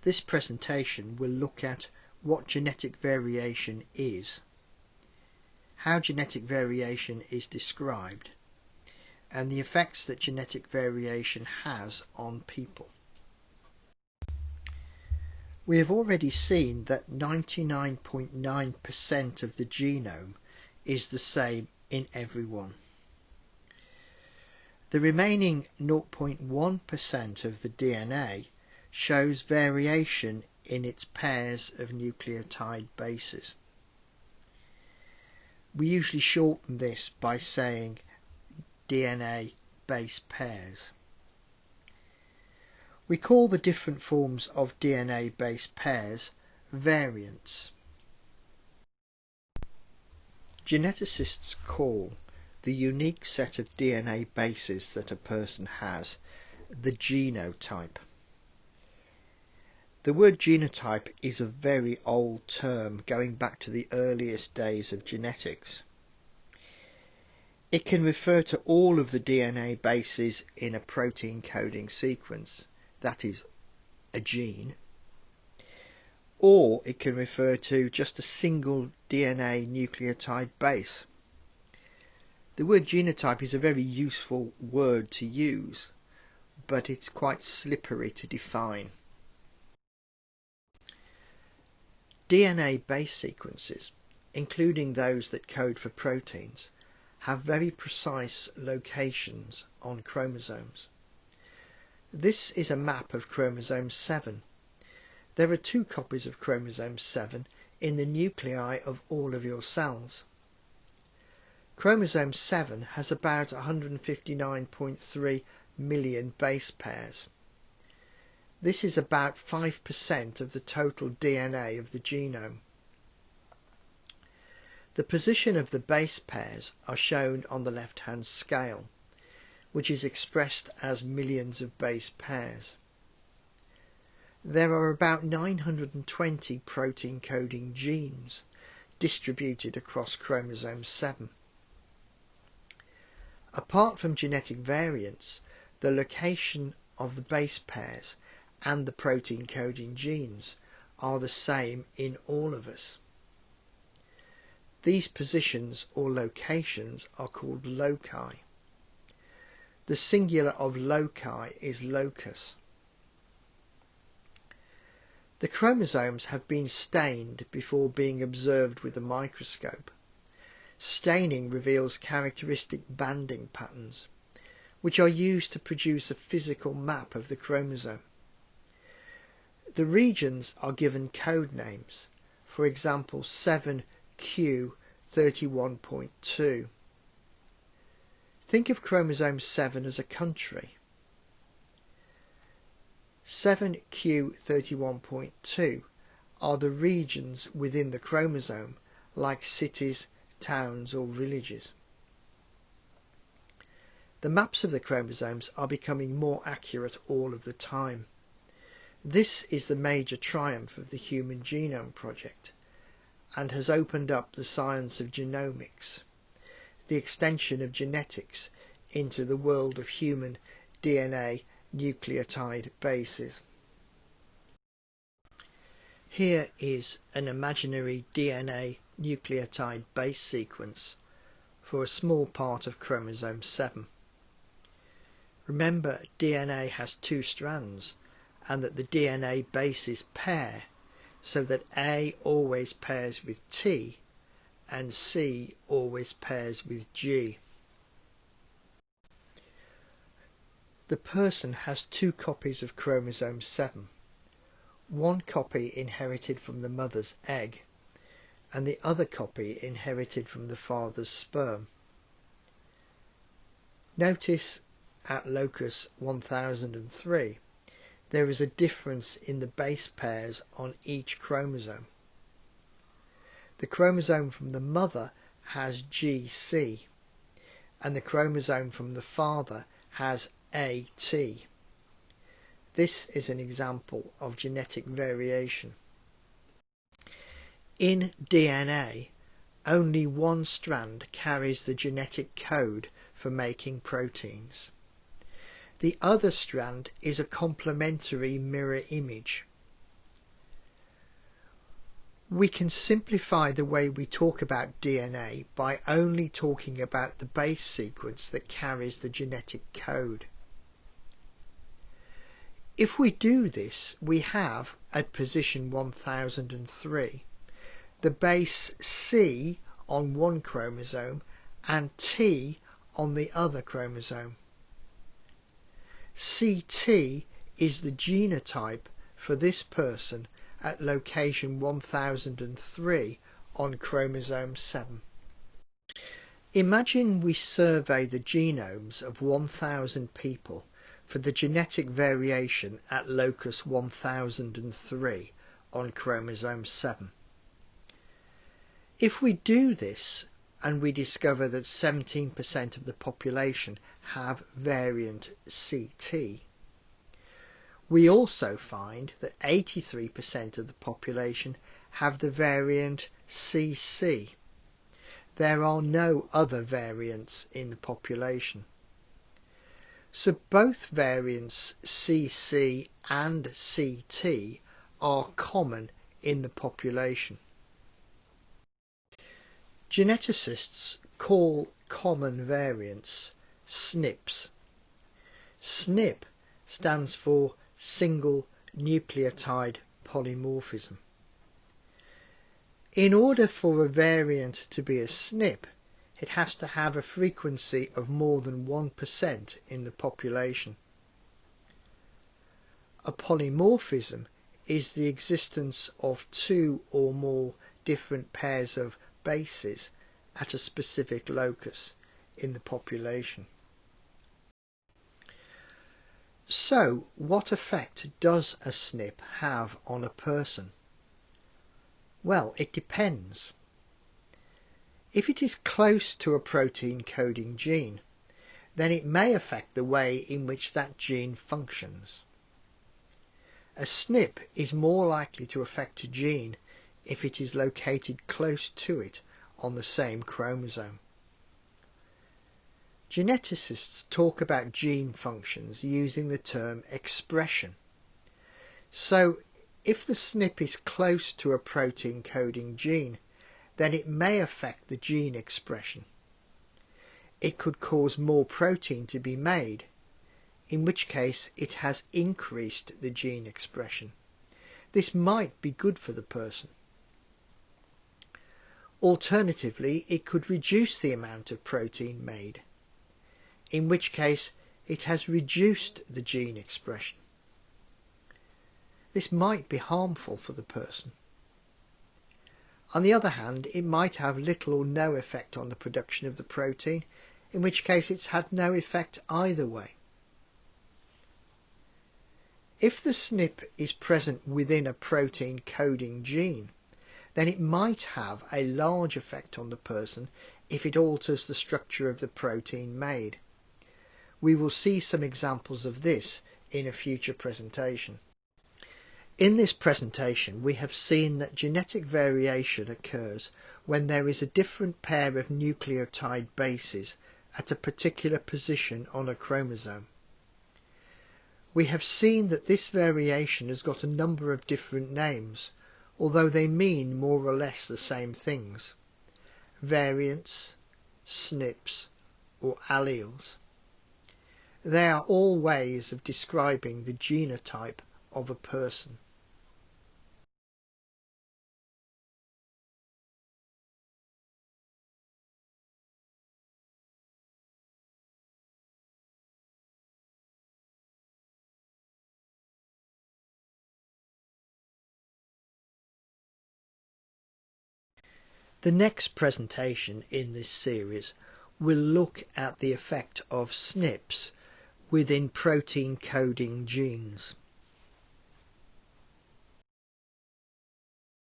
This presentation will look at what genetic variation is, how genetic variation is described, and the effects that genetic variation has on people. We have already seen that 99.9% of the genome is the same in everyone. The remaining 0.1% of the DNA shows variation in its pairs of nucleotide bases. We usually shorten this by saying DNA base pairs. We call the different forms of DNA base pairs variants. Geneticists call the unique set of DNA bases that a person has the genotype. The word genotype is a very old term going back to the earliest days of genetics. It can refer to all of the DNA bases in a protein coding sequence, that is, a gene, or it can refer to just a single DNA nucleotide base. The word genotype is a very useful word to use, but it's quite slippery to define. DNA base sequences, including those that code for proteins, have very precise locations on chromosomes. This is a map of chromosome 7. There are 2 copies of chromosome 7 in the nuclei of all of your cells. Chromosome 7 has about 159.3 million base pairs. This is about 5% of the total DNA of the genome. The position of the base pairs are shown on the left-hand scale, which is expressed as millions of base pairs. There are about 920 protein coding genes distributed across chromosome 7. Apart from genetic variants, the location of the base pairs and the protein coding genes are the same in all of us. These positions or locations are called loci. The singular of loci is locus. The chromosomes have been stained before being observed with a microscope. Staining reveals characteristic banding patterns, which are used to produce a physical map of the chromosome. The regions are given code names, for example 7q31.2. Think of chromosome 7 as a country. 7q31.2 are the regions within the chromosome, like cities, towns or villages. The maps of the chromosomes are becoming more accurate all of the time. This is the major triumph of the Human Genome Project and has opened up the science of genomics, the extension of genetics into the world of human DNA nucleotide bases. Here is an imaginary DNA nucleotide base sequence for a small part of chromosome 7. Remember, DNA has 2 strands and that the DNA bases pair, so that A always pairs with T and C always pairs with G. The person has 2 copies of chromosome 7. One copy inherited from the mother's egg and the other copy inherited from the father's sperm. Notice at locus 1003 there is a difference in the base pairs on each chromosome. The chromosome from the mother has GC and the chromosome from the father has AT. This is an example of genetic variation. In DNA, only one strand carries the genetic code for making proteins. The other strand is a complementary mirror image. We can simplify the way we talk about DNA by only talking about the base sequence that carries the genetic code. If we do this, we have, at position 1003, the base C on one chromosome and T on the other chromosome. CT is the genotype for this person at location 1003 on chromosome 7. Imagine we survey the genomes of 1000 people for the genetic variation at locus 1003 on chromosome 7. If we do this and we discover that 17% of the population have variant CT, we also find that 83% of the population have the variant CC. There are no other variants in the population. So both variants CC and CT are common in the population. Geneticists call common variants SNPs. SNP stands for single nucleotide polymorphism. In order for a variant to be a SNP, it has to have a frequency of more than 1% in the population. A polymorphism is the existence of two or more different pairs of bases at a specific locus in the population. So, what effect does a SNP have on a person? Well, it depends. If it is close to a protein coding gene, then it may affect the way in which that gene functions. A SNP is more likely to affect a gene if it is located close to it on the same chromosome. Geneticists talk about gene functions using the term expression. So, if the SNP is close to a protein coding gene, then it may affect the gene expression. It could cause more protein to be made, in which case it has increased the gene expression. This might be good for the person. Alternatively, it could reduce the amount of protein made, in which case it has reduced the gene expression. This might be harmful for the person. On the other hand, it might have little or no effect on the production of the protein, in which case it's had no effect either way. If the SNP is present within a protein coding gene, then it might have a large effect on the person if it alters the structure of the protein made. We will see some examples of this in a future presentation. In this presentation, we have seen that genetic variation occurs when there is a different pair of nucleotide bases at a particular position on a chromosome. We have seen that this variation has got a number of different names, although they mean more or less the same things: variants, SNPs, or alleles. They are all ways of describing the genotype of a person. The next presentation in this series will look at the effect of SNPs within protein coding genes.